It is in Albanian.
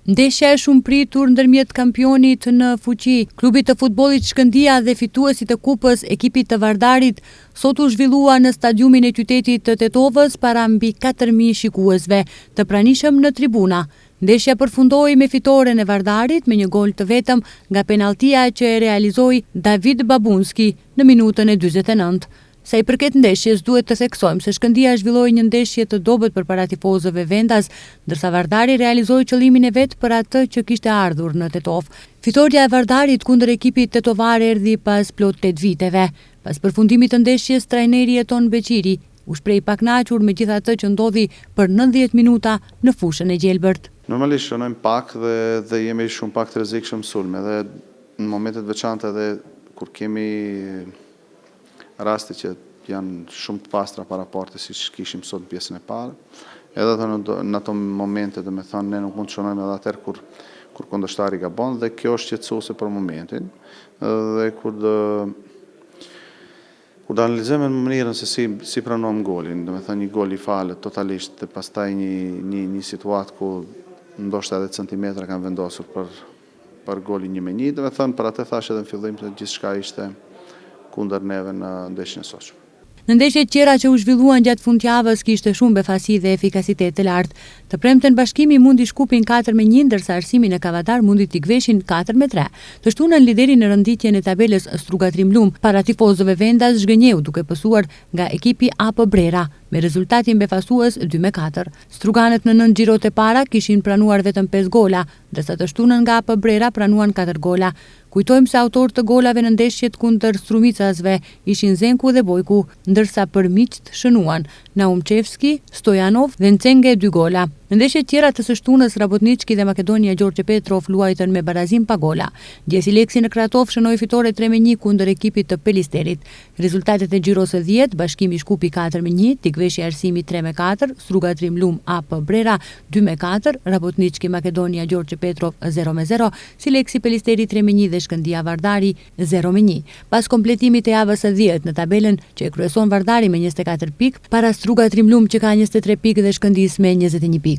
Ndeshja e shumë pritur ndërmjet kampionit në fuqi, klubit të futbollit Shkëndia dhe fituesit të kupës ekipit të Vardarit, sot u zhvillua në stadiumin e qytetit të Tetovës para mbi 4.000 shikuesve të pranishëm në tribuna. Ndeshja përfundoi me fitoren e Vardarit me një gol të vetëm nga penaltia që e realizoi David Babunski në minutën e 49. Sa i përket ndeshjes, duhet të theksojmë se Shkëndia zhvilloi një ndeshje të dobët përpara tifozëve vendas, ndërsa Vardari realizoi qëllimin e vet për atë që kishte ardhur në Tetov. Fitoria e Vardarit kundër ekipit tetovar erdhi pas plot 8 viteve. Pas përfundimit të ndeshjes, trajneri Jeton Beqiri u shpreh pa kënaqur me gjithë atë që ndodhi për 90 minuta në fushën e gjelbërt. Normalisht shënojmë pak dhe jemi shumë pak të rrezikshëm sulme dhe në momentet veçanta dhe kur kemi raste që janë shumë të pastra para partes si kishim sot në pjesën e parë. Edhe në ato momente, do me thënë, ne nuk mund të shënojmë edhe atëherë kur kundërshtari gabon dhe kjo është qetësuese për momentin. Dhe kur do analizojmë në mënyrën se si pranojmë golin, do me thënë një gol i falet totalisht dhe pastaj një situatë ku ndoshta edhe centimetra kanë vendosur për golin 1-1, do me thënë për atë thash edhe në fillim se gjithçka ishte kundër neve në ndeshjen e sotshme. Në ndeshjet tjera që u zhvilluan gjatë fundjavës kishte shumë befasi dhe efikasitet të lartë. Të premten Bashkimi mundi shkupin 4-1, ndërsa Arsimin e Kavatar mundi t'i gveshin 4-3. Të shtunën lideri në rënditjen e tabelës Struga Trimlum para tifozëve vendas zhgënjeu duke pësuar nga ekipi AP Brera me rezultatin befasues 2-4. Struganët në 9 xhirot e para kishin pranuar vetëm 5 gola, ndërsa të shtunën nga AP Brera pranuan 4 gola. Kujtojmë se autorë të golave në ndeshjet kundër Strumicasve ishin Zenku dhe Bojku, ndërsa për miqt shënuan Naumčevski, Stojanov dhe Ncenge 2 gola. Në ndeshjet tjera të së shtunës, Rabotnički dhe Makedonia Gjorgje Petrov luajtën me barazim pa gola. Gjesi Leksi në Kratov shënoi fitore 3-1 kundër ekipit të Pelisterit. Rezultatet e xhiros së 10, Bashkimi shkupi 4-1, Tikveshi Arsimi 3-4, Struga Trimlum AP Brera 2-4, Rabotnički Makedonia Gjorgje Petrov 0-0, Sileksi Pelisteri 3-1 dhe Shkëndia Vardari 0-1. Pas kompletimit të javës së 10 në tabelën që e kryeson Vardari me 24 pikë, para Struga Trimlum që ka 23 pikë dhe Shkëndis me 21 pikë.